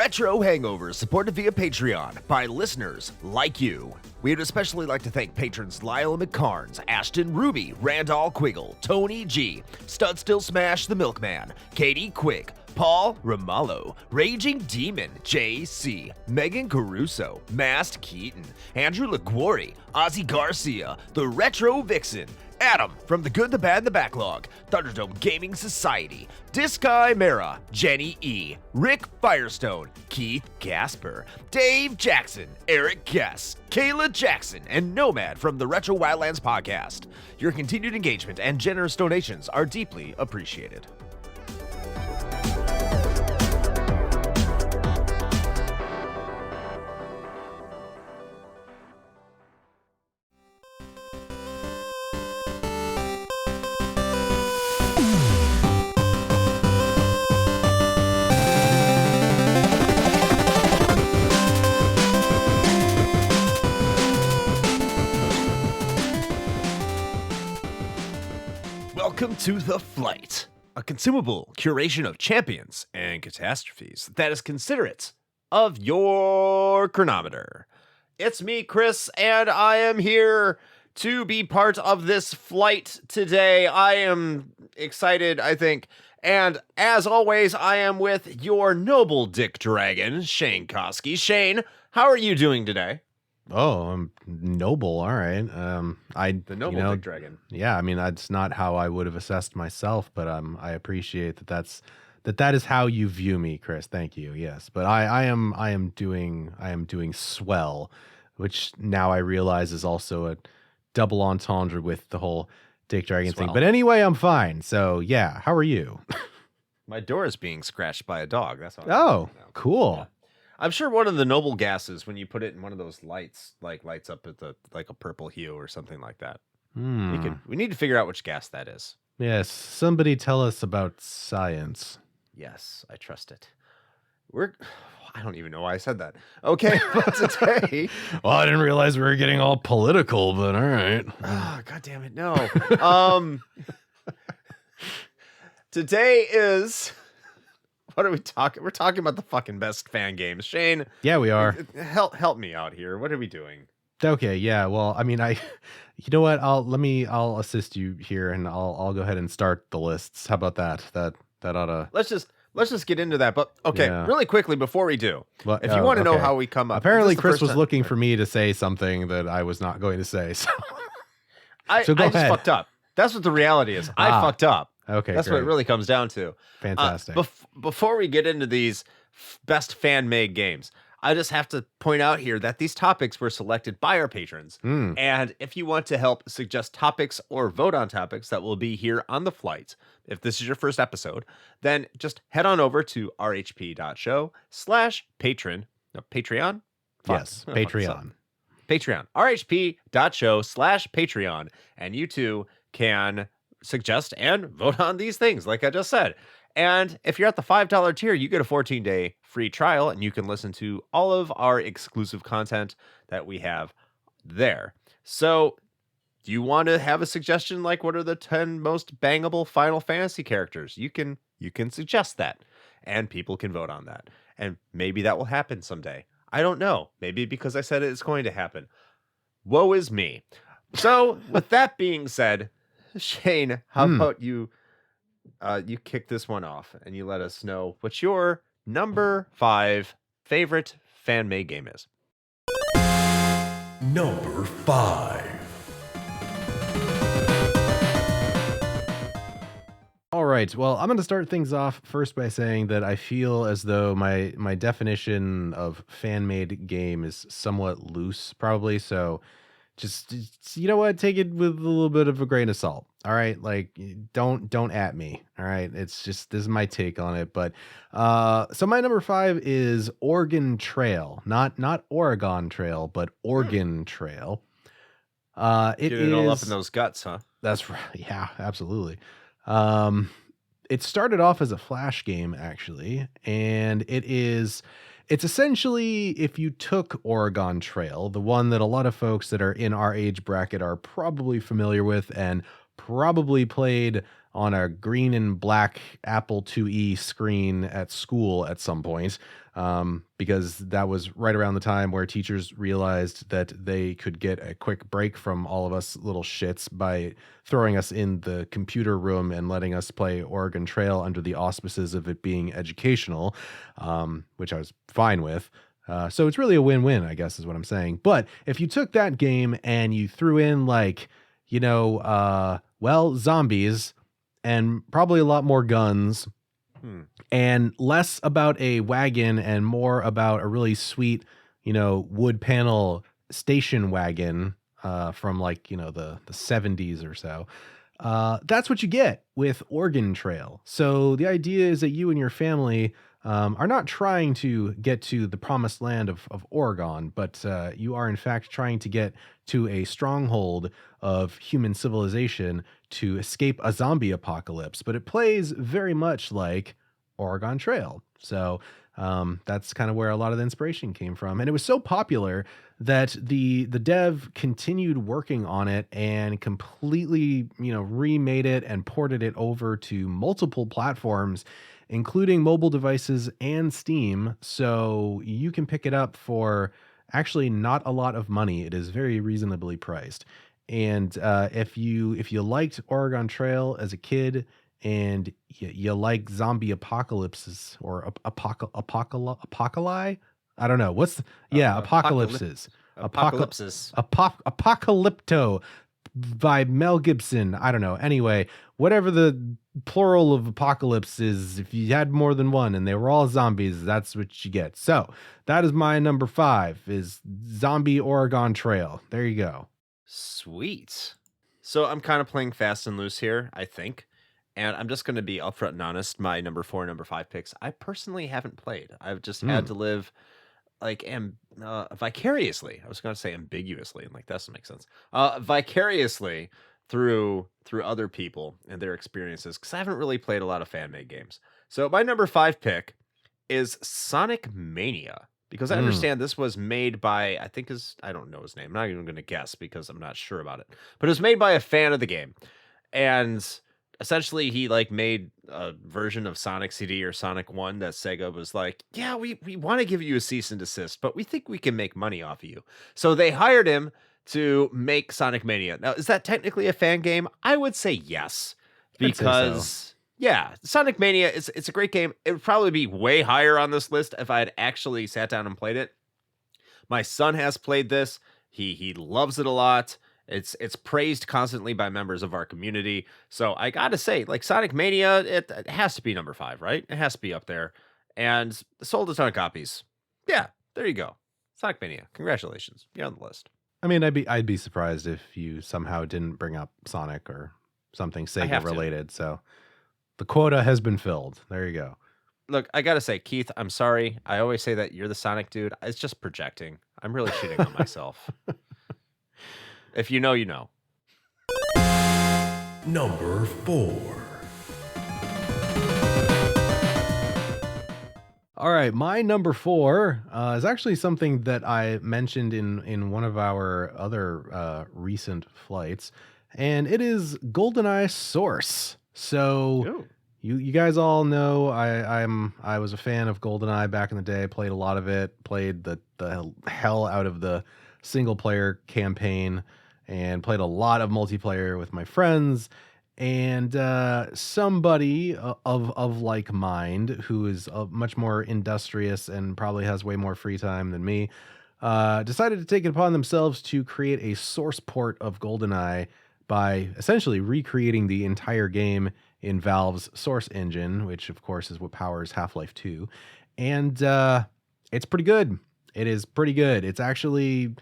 Retro Hangovers, supported via Patreon by listeners like you. We'd especially like to thank patrons Lyle and McKarns, Ashton, Ruby, Randall, Quiggle, Tony G, Studstill Smash the Milkman, Katie Quigg, Paul Romalho, Raging Demon, JC, Meagan Caruso, MaskedKeaton, Andrew Liguori, Ozzy Garcia, the Retro Vixen, Adam from The Good, the Bad, the Backlog, Thunderdome Gaming Society, Dischimera, Jenny E, Rick Firestone, Keith Gasper, Dave Jackson, Eric Gess, Kayla Jackson, and Nomad from the Retro Wildlands podcast. Your continued engagement and generous donations are deeply appreciated. Welcome to The Flight, a consumable curation of champions and catastrophes that is considerate of your chronometer. It's me, Chris, and I am here to be part of this flight today. I am excited, I think, and as always, I am with your noble dick dragon, Shane Koski. Shane, how are you doing today? Oh, I'm noble. All right. The noble dick dragon. Yeah, I mean that's not how I would have assessed myself, but I appreciate that is how you view me, Chris. Thank you. Yes, but I am doing swell, which now I realize is also a double entendre with the whole dick dragon thing. But anyway, I'm fine. So yeah, how are you? My door is being scratched by a dog. That's all. Oh, cool. Yeah. I'm sure one of the noble gases, when you put it in one of those lights, like lights up at the like a purple hue or something like that. We need to figure out which gas that is. Yes, somebody tell us about science. Yes, I trust it. I don't even know why I said that. Okay, but today. Well, I didn't realize we were getting all political, but all right. Oh, God damn it, no. Today is. What are we talking? We're talking about the fucking best fan games. Shane. Yeah, we are. Help me out here. What are we doing? Okay, yeah. Well, I mean, you know what? I'll assist you here, and I'll go ahead and start the lists. How about that? That oughta. Let's just get into that. But okay, yeah. Really quickly before we do, if you want to know how we come up, apparently Chris was looking for me to say something that I was not going to say. So I just fucked up. That's what the reality is. I fucked up. Okay, that's great. what it really comes down to. Fantastic. Before we get into these best fan-made games, I just have to point out here that these topics were selected by our patrons. And if you want to help suggest topics or vote on topics that will be here on the flight, if this is your first episode, then just head on over to rhp.show/patron. No, Patreon? Yes, Patreon. Patreon. rhp.show/Patreon. And you too can suggest and vote on these things, like I just said. And if you're at the $5 tier, you get a 14-day free trial, and you can listen to all of our exclusive content that we have there. So, do you want to have a suggestion, like what are the 10 most bangable Final Fantasy characters? You can suggest that, and people can vote on that. And maybe that will happen someday. I don't know. Maybe because I said it's going to happen. Woe is me. So, with that being said, Shane, how about you kick this one off and you let us know what your number 5 favorite fan-made game is. Number 5. All right. Well, I'm going to start things off first by saying that I feel as though my definition of fan-made game is somewhat loose, probably. So just you know what, take it with a little bit of a grain of salt. All right, like don't at me. All right, it's just, this is my take on it. But so my number 5 is Oregon Trail, not Oregon Trail, but Oregon Trail. Get it all up in those guts, huh? That's right. Yeah, absolutely. It started off as a Flash game, actually, and it's essentially, if you took Oregon Trail, the one that a lot of folks that are in our age bracket are probably familiar with and probably played on a green and black Apple IIe screen at school at some point, because that was right around the time where teachers realized that they could get a quick break from all of us little shits by throwing us in the computer room and letting us play Oregon Trail under the auspices of it being educational, which I was fine with. So it's really a win-win, I guess is what I'm saying. But if you took that game and you threw in like, zombies and probably a lot more guns and less about a wagon and more about a really sweet, wood panel station wagon from like, the 70s or so. That's what you get with Oregon Trail. So the idea is that you and your family are not trying to get to the promised land of Oregon, but you are in fact trying to get to a stronghold of human civilization to escape a zombie apocalypse. But it plays very much like Oregon Trail. So that's kind of where a lot of the inspiration came from. And it was so popular that the dev continued working on it and completely, remade it and ported it over to multiple platforms, including mobile devices and Steam. So you can pick it up for actually not a lot of money. It is very reasonably priced. And if you liked Oregon Trail as a kid and you like zombie apocalypses or apocalypse, I don't know. Apocalypses. Apocalypses. Apocalypto by Mel Gibson. I don't know. Anyway, whatever the plural of apocalypse is, if you had more than one and they were all zombies, that's what you get. So that is my number 5 is Zombie Oregon Trail. There you go. Sweet. So I'm kind of playing fast and loose here, I think. And I'm just going to be upfront and honest. My number 4 and number 5 picks, I personally haven't played. I've just had to live like vicariously. I was going to say ambiguously, and like that doesn't make sense. Vicariously through other people and their experiences, because I haven't really played a lot of fan-made games. So my number 5 pick is Sonic Mania, because I understand this was made by, I don't know his name. I'm not even going to guess because I'm not sure about it. But it was made by a fan of the game. And essentially he like made a version of Sonic CD or Sonic 1 that Sega was like, yeah, we want to give you a cease and desist, but we think we can make money off of you. So they hired him to make Sonic Mania. Now, is that technically a fan game? I would say yes, because yeah, Sonic Mania it's a great game. It would probably be way higher on this list if I had actually sat down and played it. My son has played this. He loves it a lot. It's praised constantly by members of our community. So I got to say, like Sonic Mania, it has to be number 5, right? It has to be up there. And sold a ton of copies. Yeah, there you go. Sonic Mania. Congratulations. You're on the list. I mean, I'd be surprised if you somehow didn't bring up Sonic or something Sega related. So the quota has been filled. There you go. Look, I got to say, Keith, I'm sorry. I always say that you're the Sonic dude. It's just projecting. I'm really cheating on myself. If you know, you know. Number 4. All right, my number 4 is actually something that I mentioned in one of our other recent flights, and it is GoldenEye Source. So you guys all know I was a fan of GoldenEye back in the day. Played a lot of it. Played the hell out of the single player campaign, and played a lot of multiplayer with my friends. And somebody of like mind who is much more industrious and probably has way more free time than me decided to take it upon themselves to create a source port of GoldenEye by essentially recreating the entire game in Valve's Source engine, which of course is what powers Half-Life 2. And it's pretty good. It is pretty good. It's actually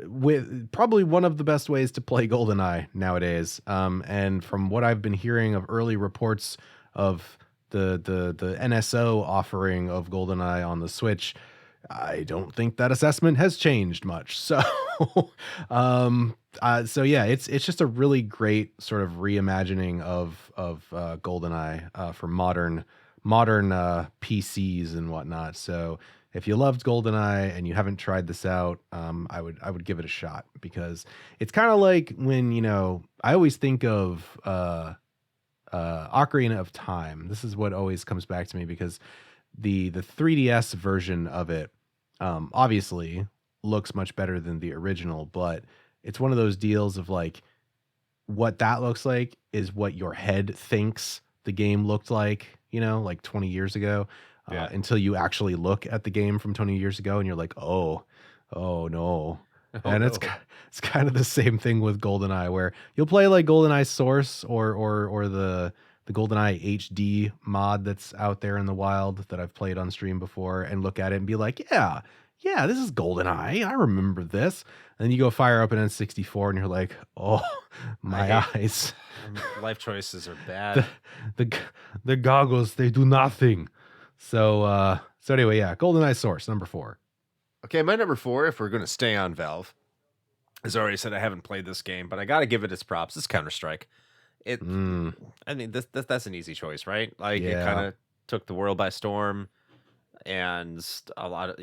with probably one of the best ways to play GoldenEye nowadays. And from what I've been hearing of early reports of the NSO offering of GoldenEye on the Switch, I don't think that assessment has changed much. So, so yeah, it's just a really great sort of reimagining of GoldenEye for modern PCs and whatnot. So if you loved GoldenEye and you haven't tried this out, I would give it a shot, because it's kind of like when, I always think of Ocarina of Time. This is what always comes back to me because the 3DS version of it obviously looks much better than the original, but it's one of those deals of like what that looks like is what your head thinks the game looked like, like 20 years ago, until you actually look at the game from 20 years ago and you're like, oh no. And it's kind of the same thing with GoldenEye, where you'll play like GoldenEye Source or the GoldenEye HD mod that's out there in the wild that I've played on stream before and look at it and be like, yeah, this is GoldenEye. I remember this. And then you go fire up an N64 and you're like, oh, my eyes. Life choices are bad. The goggles, they do nothing. So anyway, yeah, GoldenEye Source, number 4. Okay, my number 4, if we're going to stay on Valve, as I already said, I haven't played this game, but I got to give it its props. It's Counter-Strike. I mean, that's an easy choice, right? Like, it kind of took the world by storm, and a lot of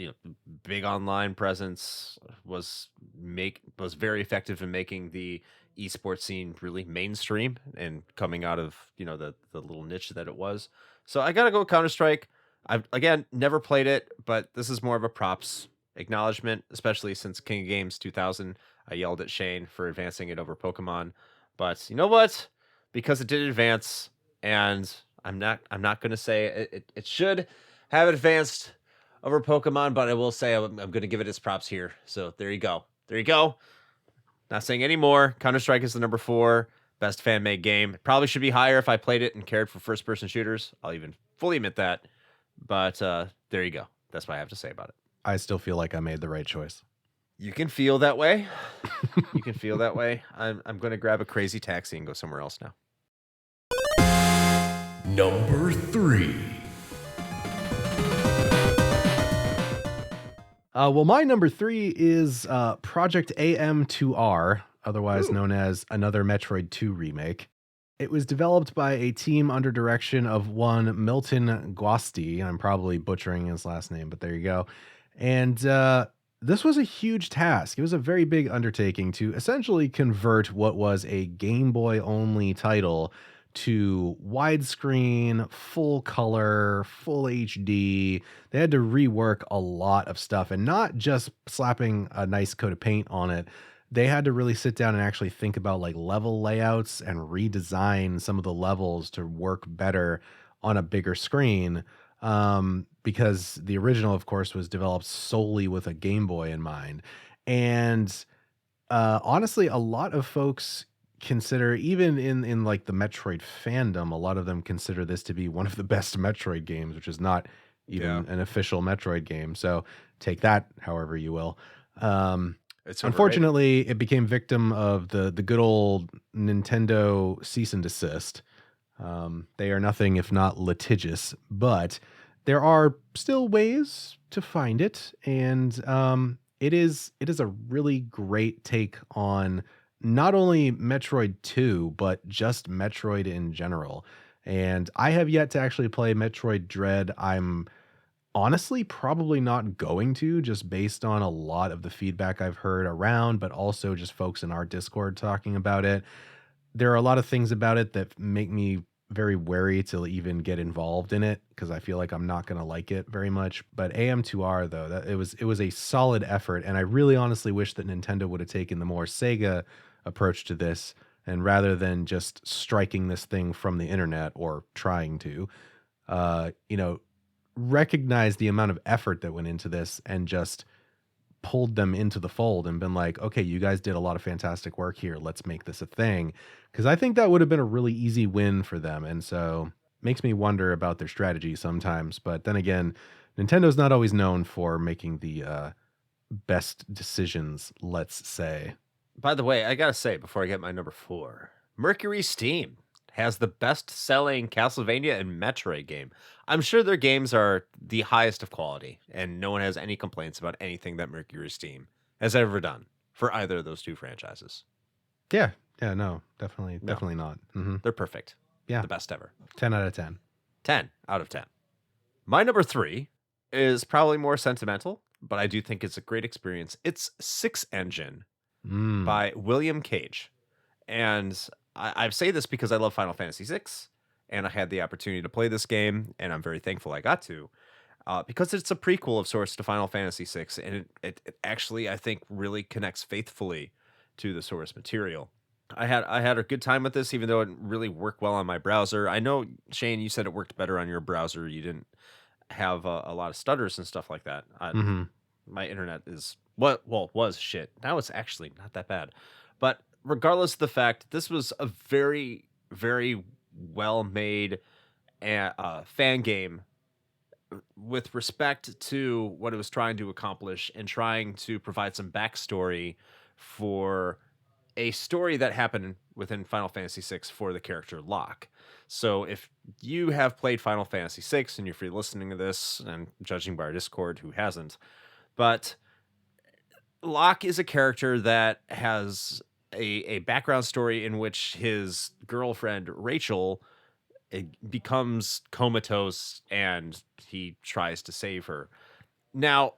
big online presence was very effective in making the esports scene really mainstream and coming out of the little niche that it was. So I got to go Counter-Strike. I've again never played it, but this is more of a props acknowledgement, especially since King of Games 2000, I yelled at Shane for advancing it over Pokemon. But you know what? Because it did advance, and I'm not going to say it should have advanced over Pokemon, but I will say I'm going to give it its props here. So there you go. Not saying any more. Counter-Strike is the number 4 best fan-made game. It probably should be higher if I played it and cared for first-person shooters. I'll even fully admit that. But there you go. That's what I have to say about it. I still feel like I made the right choice. You can feel that way. I'm going to grab a crazy taxi and go somewhere else now. Number 3. Well, my number 3 is Project AM2R, otherwise known as another Metroid 2 remake. It was developed by a team under direction of one Milton Guasti. I'm probably butchering his last name, but there you go. And this was a huge task. It was a very big undertaking to essentially convert what was a Game Boy only title to widescreen, full color, full HD. They had to rework a lot of stuff, and not just slapping a nice coat of paint on it. They had to really sit down and actually think about like level layouts and redesign some of the levels to work better on a bigger screen. Because the original, of course, was developed solely with a Game Boy in mind. And honestly, a lot of folks consider, even in like the Metroid fandom, a lot of them consider this to be one of the best Metroid games, which is not even an official Metroid game. So take that however you will. Unfortunately, it became victim of the good old Nintendo cease and desist. They are nothing if not litigious, but there are still ways to find it, and it is a really great take on not only Metroid 2, but just Metroid in general. And I have yet to actually play Metroid Dread. I'm honestly probably not going to, just based on a lot of the feedback I've heard around, but also just folks in our Discord talking about it. There are a lot of things about it that make me very wary to even get involved in it, because I feel like I'm not going to like it very much. But AM2R, though, it was a solid effort, and I really honestly wish that Nintendo would have taken the more Sega approach to this, and rather than just striking this thing from the internet or trying to, recognize the amount of effort that went into this and just pulled them into the fold and been like, okay, you guys did a lot of fantastic work here. Let's make this a thing. Because I think that would have been a really easy win for them. And so makes me wonder about their strategy sometimes. But then again, Nintendo's not always known for making the best decisions, let's say. By the way, I got to say, before I get my number 4, Mercury Steam has the best-selling Castlevania and Metroid game. I'm sure their games are the highest of quality, and no one has any complaints about anything that Mercury Steam has ever done for either of those two franchises. Yeah, no, definitely not. Mm-hmm. They're perfect. Yeah. The best ever. 10 out of 10. 10 out of 10. My number 3 is probably more sentimental, but I do think it's a great experience. It's Six Engine by William Cage. And I say this because I love Final Fantasy VI, and I had the opportunity to play this game, and I'm very thankful I got to. Because it's a prequel of sorts to Final Fantasy VI, and it actually, I think, really connects faithfully to the source material. I had a good time with this, even though it didn't really work well on my browser. I know, Shane, you said it worked better on your browser. You didn't have a lot of stutters and stuff like that. Hmm. My internet was shit. Now it's actually not that bad. But regardless of the fact, this was a very, very well made fan game with respect to what it was trying to accomplish and trying to provide some backstory for a story that happened within Final Fantasy VI for the character Locke. So if you have played Final Fantasy VI and you're free listening to this, and judging by our Discord, who hasn't, but Locke is a character that has a background story in which his girlfriend Rachel becomes comatose and he tries to save her. Now,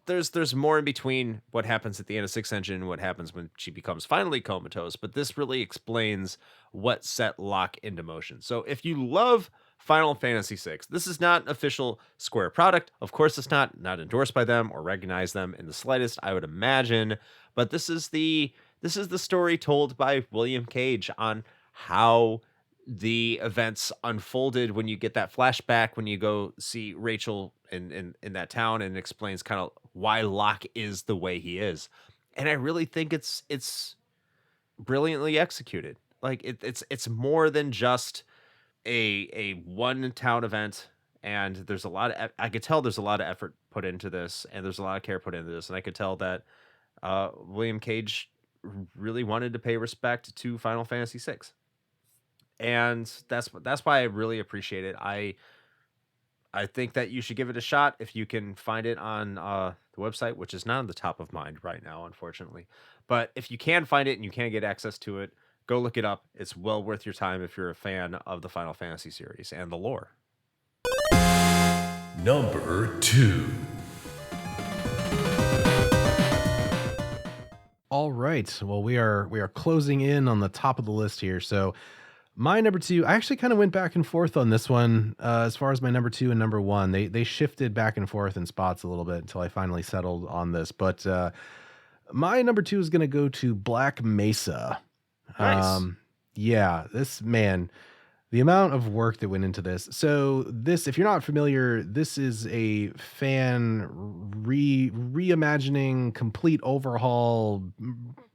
there's more in between what happens at the end of Sixth Engine and what happens when she becomes finally comatose, but this really explains what set Locke into motion. So if you love Final Fantasy VI, this is not an official Square product. Of course, it's not endorsed by them or recognize them in the slightest, I would imagine. But this is the story told by William Cage on how the events unfolded when you get that flashback when you go see Rachel in that town, and explains kind of why Locke is the way he is. And I really think it's brilliantly executed. Like it's more than just a one town event, and there's a lot of I could tell there's a lot of effort put into this, and there's a lot of care put into this, and I could tell that William Cage really wanted to pay respect to Final Fantasy VI. And that's why I really appreciate it. I think that you should give it a shot if you can find it on the website, which is not on the top of mind right now, unfortunately. But if you can find it and you can get access to it, go look it up. It's well worth your time if you're a fan of the Final Fantasy series and the lore. Number 2. All right. Well, we are closing in on the top of the list here. So my number 2, I actually kind of went back and forth on this one as far as my number 2 and number 1. They shifted back and forth in spots a little bit until I finally settled on this. But my number 2 is going to go to Black Mesa. Nice. Yeah, this, man, the amount of work that went into this. So this, if you're not familiar, this is a fan reimagining, complete overhaul,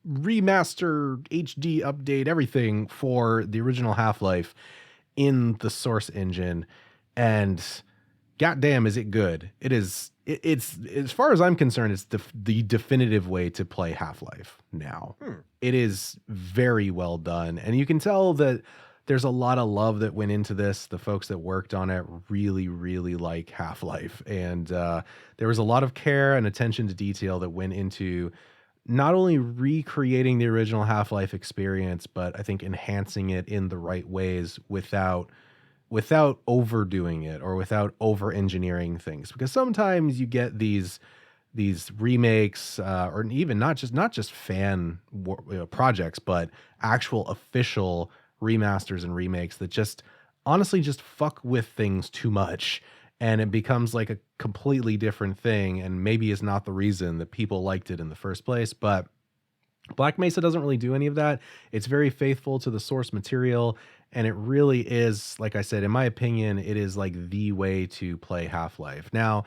remaster, HD update, everything for the original Half-Life in the Source engine. And goddamn, is it good. It's as far as I'm concerned, it's the definitive way to play Half-Life now. It is very well done. And you can tell that there's a lot of love that went into this. The folks that worked on it really, really like Half-Life. And there was a lot of care and attention to detail that went into not only recreating the original Half-Life experience, but I think enhancing it in the right ways without overdoing it or without over-engineering things. Because sometimes you get these remakes or even not just fan projects, but actual official remasters and remakes that just honestly just fuck with things too much, and it becomes like a completely different thing, and maybe is not the reason that people liked it in the first place. But Black Mesa doesn't really do any of that. It's very faithful to the source material, and it really is, like I said, in my opinion, it is like the way to play Half-Life. Now,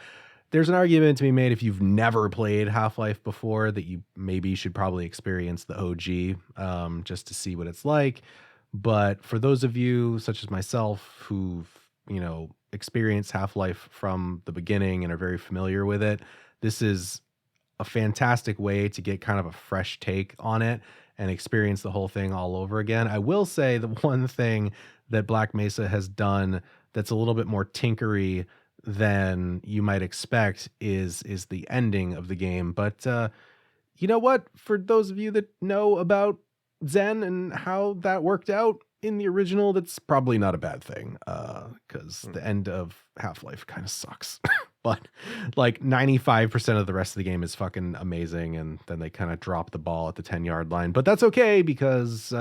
there's an argument to be made if you've never played Half-Life before that you maybe should probably experience the OG just to see what it's like. But for those of you such as myself who've, experienced Half-Life from the beginning and are very familiar with it, this is a fantastic way to get kind of a fresh take on it and experience the whole thing all over again. I will say the one thing that Black Mesa has done that's a little bit more tinkery than you might expect is the ending of the game. But you know what? For those of you that know about Zen and how that worked out in the original, that's probably not a bad thing, because the end of Half-Life kind of sucks. But like 95% of the rest of the game is fucking amazing, and then they kind of drop the ball at the 10-yard line. But that's okay, because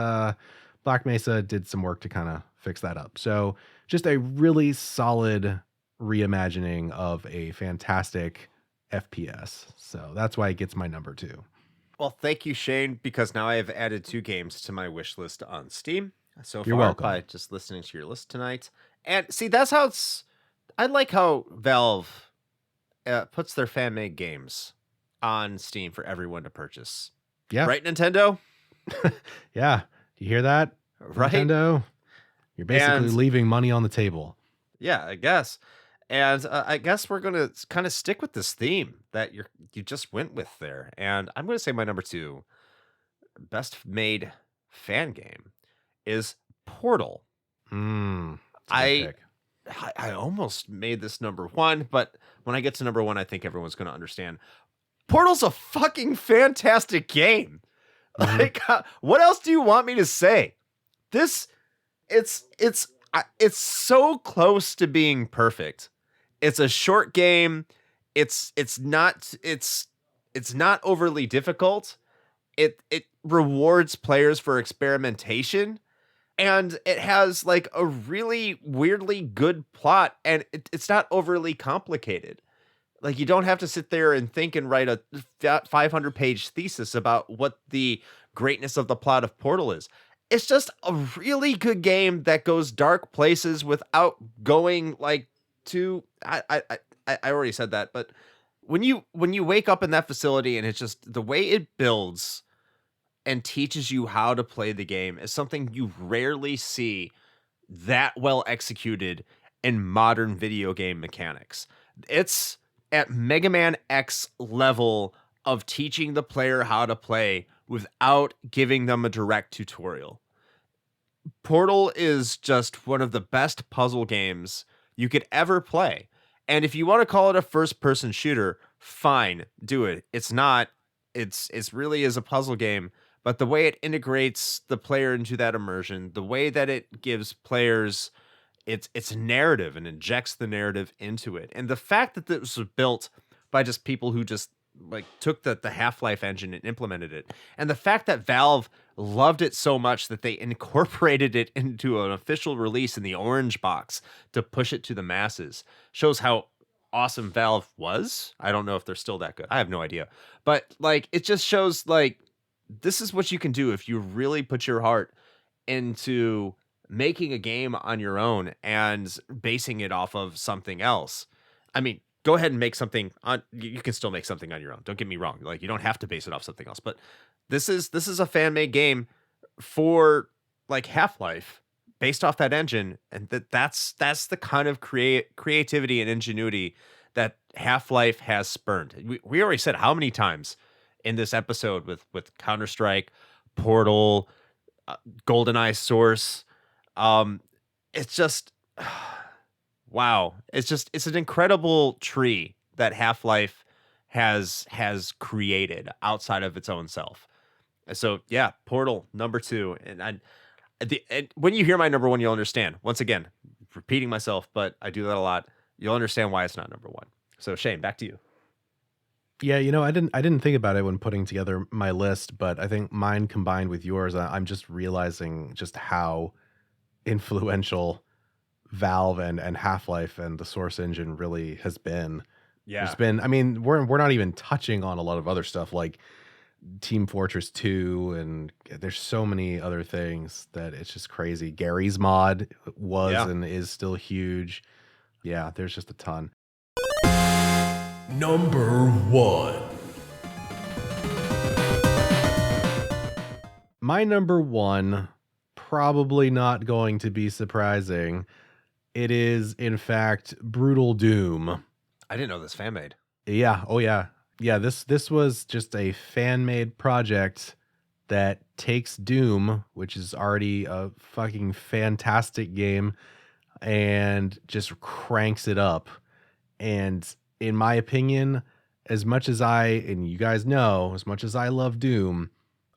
Black Mesa did some work to kind of fix that up. So just a really solid reimagining of a fantastic FPS. So that's why it gets my number 2. Well, thank you, Shane, because now I have added 2 games to my wish list on Steam so You're far welcome. by just listening to your list tonight. And see, that's how it's. I like how Valve puts their fan-made games on Steam for everyone to purchase. Yeah. Right, Nintendo? Yeah. Do you hear that? Right? Nintendo? You're basically And- leaving money on the table. Yeah, I guess. And I guess we're going to kind of stick with this theme that you just went with there. And I'm going to say my number 2 best made fan game is Portal. That's a good I pick. I almost made this number 1, but when I get to number 1, I think everyone's going to understand. Portal's a fucking fantastic game. Mhm. Like, what else do you want me to say? It's so close to being perfect. It's a short game. It's not overly difficult. It rewards players for experimentation, and it has like a really weirdly good plot, and it's not overly complicated. Like, you don't have to sit there and think and write a 500-page thesis about what the greatness of the plot of Portal is. It's just a really good game that goes dark places without going like too. I already said that, but when you wake up in that facility and it's just the way it builds and teaches you how to play the game is something you rarely see that well executed in modern video game mechanics. It's at Mega Man X level of teaching the player how to play without giving them a direct tutorial. Portal is just one of the best puzzle games you could ever play. And if you want to call it a first-person shooter, fine, do it. It's not. It's really is a puzzle game, but the way it integrates the player into that immersion, the way that it gives players its narrative and injects the narrative into it, and the fact that this was built by just people who just like took the Half-Life engine and implemented it, and the fact that Valve loved it so much that they incorporated it into an official release in the orange box to push it to the masses shows how awesome Valve was. I don't know if they're still that good. I have no idea. But like, it just shows like this is what you can do if you really put your heart into making a game on your own and basing it off of something else. I mean, go ahead and make something on. You can still make something on your own. Don't get me wrong. Like, you don't have to base it off something else. But this is a fan made game for like Half-Life based off that engine, and that's the kind of creativity and ingenuity that Half-Life has spurned. We already said how many times in this episode with Counter-Strike, Portal, GoldenEye Source. It's just wow. It's an incredible tree that Half-Life has created outside of its own self. So yeah, Portal number 2, and when you hear my number 1, you'll understand. Once again, repeating myself, but I do that a lot. You'll understand why it's not number 1. So Shane, back to you. Yeah, I didn't think about it when putting together my list, but I think mine combined with yours, I'm just realizing just how influential Valve and Half-Life and the Source engine really has been. Yeah. There's been, I mean, we're not even touching on a lot of other stuff like Team Fortress 2, and there's so many other things that it's just crazy. Gary's mod was and is still huge. Yeah, there's just a ton. Number 1. My number 1, probably not going to be surprising. It is, in fact, Brutal Doom. I didn't know this fan made. Yeah. Oh, yeah. Yeah, this was just a fan-made project that takes Doom, which is already a fucking fantastic game, and just cranks it up. And in my opinion, as much as and you guys know, as much as I love Doom,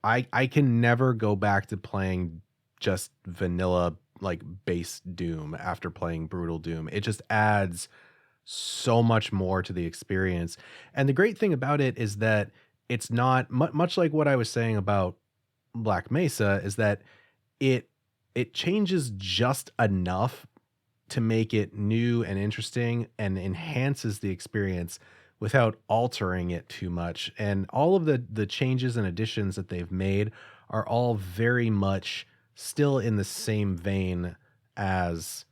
I can never go back to playing just vanilla, like, base Doom after playing Brutal Doom. It just adds so much more to the experience. And the great thing about it is that it's not much like what I was saying about Black Mesa, is that it it changes just enough to make it new and interesting and enhances the experience without altering it too much. And all of the changes and additions that they've made are all very much still in the same vein as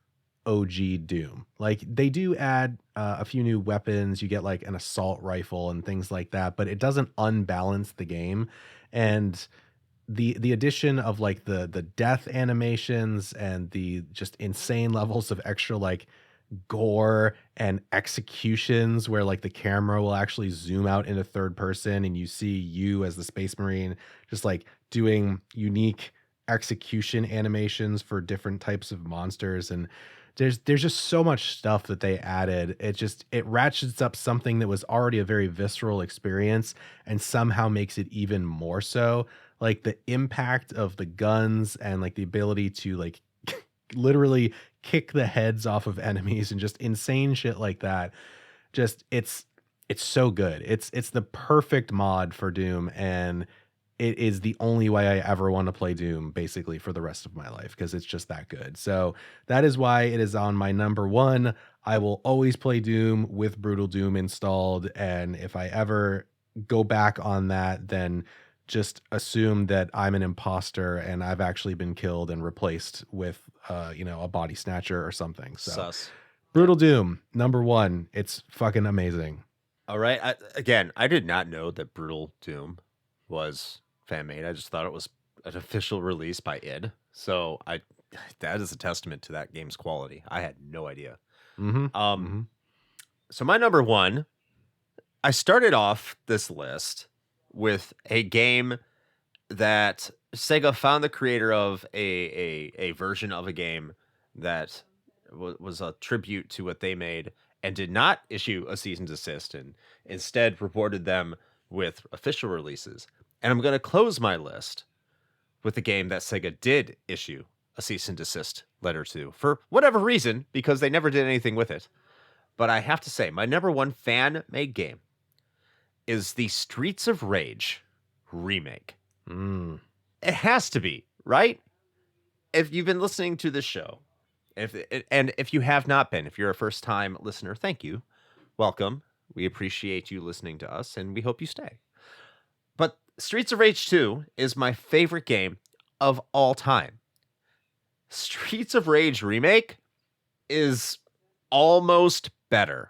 OG Doom. Like they do add a few new weapons. You get like an assault rifle and things like that, but it doesn't unbalance the game. And the addition of like the death animations and the just insane levels of extra like gore and executions where like the camera will actually zoom out into third person and you see you as the Space Marine just like doing unique execution animations for different types of monsters. And there's just so much stuff that they added. It ratchets up something that was already a very visceral experience and somehow makes it even more so. Like the impact of the guns and like the ability to like literally kick the heads off of enemies and just insane shit like that. Just it's so good. It's the perfect mod for Doom, and it is the only way I ever want to play Doom basically for the rest of my life because it's just that good. So that is why it is on my number one. I will always play Doom with Brutal Doom installed, and if I ever go back on that, then just assume that I'm an imposter and I've actually been killed and replaced with a body snatcher or something. So Sus. Brutal Doom, number one. It's fucking amazing. All right. I did not know that Brutal Doom was fan made. I just thought it was an official release by id. So that is a testament to that game's quality. I had no idea. So my number one, I started off this list with a game that Sega found the creator of a version of a game that was a tribute to what they made and did not issue a cease and desist and instead rewarded them with official releases. And I'm going to close my list with a game that Sega did issue a cease and desist letter to for whatever reason, because they never did anything with it. But I have to say, my number one fan-made game is the Streets of Rage remake. It has to be, right? If you've been listening to this show, if you have not been, if you're a first-time listener, thank you. Welcome. We appreciate you listening to us, and we hope you stay. But Streets of Rage 2 is my favorite game of all time. Streets of Rage remake is almost better.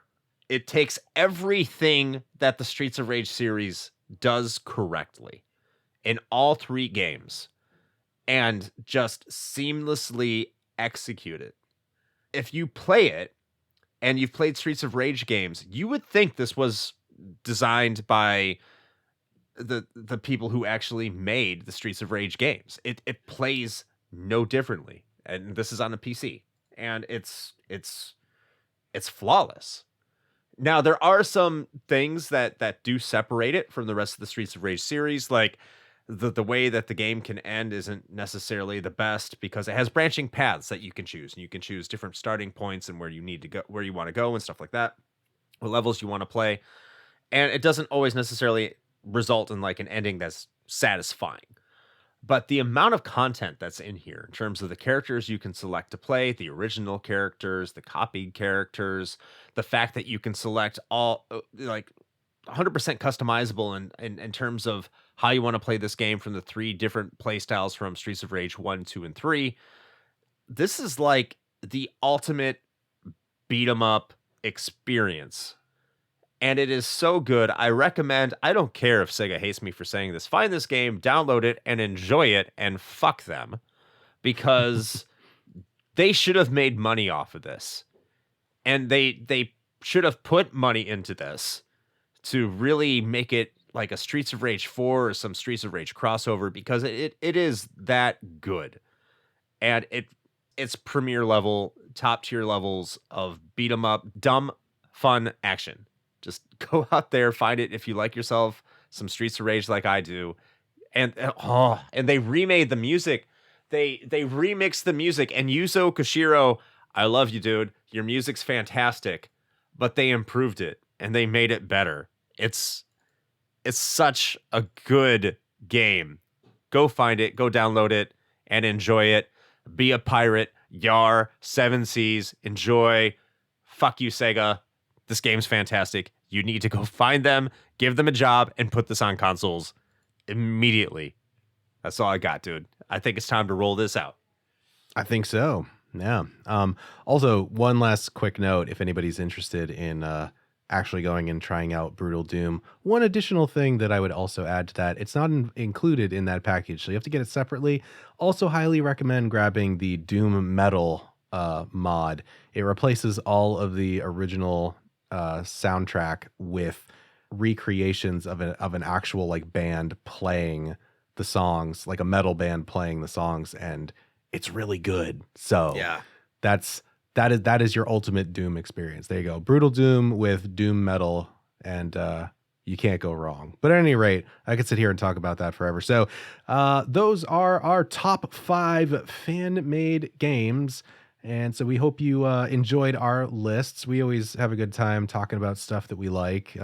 It takes everything that the Streets of Rage series does correctly in all three games and just seamlessly execute it. If you play it and you've played Streets of Rage games, you would think this was designed by the people who actually made the Streets of Rage games. It plays no differently, and this is on a PC, and it's flawless. Now, there are some things that do separate it from the rest of the Streets of Rage series, like the way that the game can end isn't necessarily the best because it has branching paths that you can choose, and you can choose different starting points and where you need to go, where you want to go, and stuff like that, what levels you want to play, and it doesn't always necessarily result in like an ending that's satisfying. But the amount of content that's in here in terms of the characters you can select to play, the original characters, the copied characters, the fact that you can select all like 100% customizable in terms of how you want to play this game from the three different play styles from Streets of Rage 1, 2, and 3. This is like the ultimate beat 'em up experience. And it is so good. I recommend, I don't care if Sega hates me for saying this, find this game, download it, and enjoy it, and fuck them. Because they should have made money off of this. And they should have put money into this to really make it like a Streets of Rage 4 or some Streets of Rage crossover, because it is that good. And it's premier level, top tier levels of beat 'em up, dumb, fun action. Just go out there, find it if you like yourself some Streets of Rage like I do. And they remade the music. They remixed the music. And Yuzo Koshiro, I love you, dude. Your music's fantastic. But they improved it and they made it better. It's such a good game. Go find it, go download it, and enjoy it. be a pirate, yar, 7 seas, enjoy. Fuck you, Sega. This game's fantastic. You need to go find them, give them a job, and put this on consoles immediately. That's all I got, dude. I think it's time to roll this out. I think so. Yeah. Also, one last quick note, if anybody's interested in actually going and trying out Brutal Doom, one additional thing that I would also add to that, it's not included in that package, so you have to get it separately. Also highly recommend grabbing the Doom Metal mod. It replaces all of the original soundtrack with recreations of an actual like band playing the songs, like a metal band playing the songs, and it's really good. So Yeah. that is your ultimate Doom experience. There you go. Brutal Doom with Doom Metal, and you can't go wrong. But at any rate, I could sit here and talk about that forever. So those are our top 5 fan-made games. And so we hope you enjoyed our lists. We always have a good time talking about stuff that we like.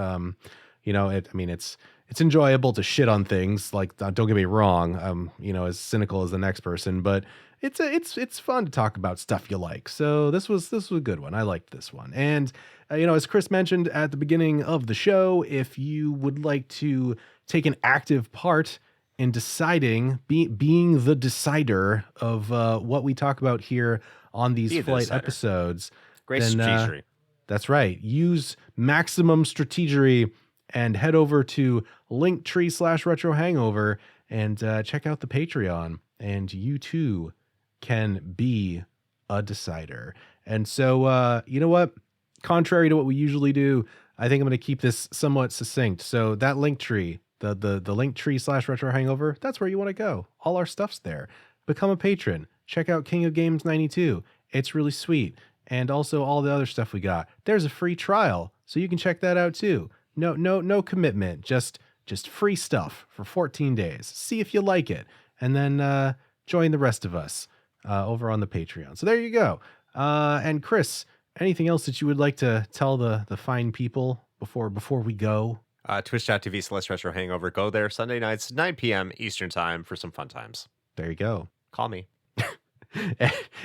It's enjoyable to shit on things. Like, don't get me wrong. As cynical as the next person, but it's fun to talk about stuff you like. So this was a good one. I liked this one. And as Chris mentioned at the beginning of the show, if you would like to take an active part in deciding, being the decider of what we talk about here on these flight episodes, Great then, strategy. that's right. Use maximum strategery and head over to linktree/retrohangover and check out the Patreon, and you too can be a decider. And so, you know what? Contrary to what we usually do, I think I'm going to keep this somewhat succinct. So that Linktree, the Linktree/retrohangover, that's where you want to go. All our stuff's there. Become a patron. Check out King of Games 92. It's really sweet. And also all the other stuff we got. There's a free trial, so you can check that out too. No commitment. Just free stuff for 14 days. See if you like it, and then join the rest of us over on the Patreon. So there you go. And Chris, anything else that you would like to tell the fine people before we go? Twitch.tv/retrohangover. Go there Sunday nights, 9 p.m. Eastern time for some fun times. There you go. Call me.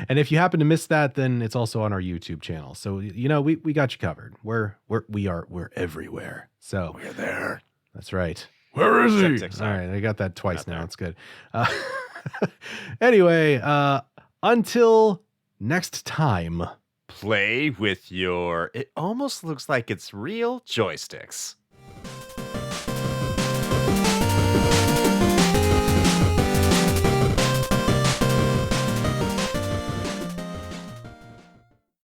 And if you happen to miss that, then it's also on our YouTube channel. So we got you covered. We're everywhere. So We're there. that's right. Where is he? All right, I got that twice now. It's good. Anyway, until next time. Play with your, it almost looks like it's real joysticks.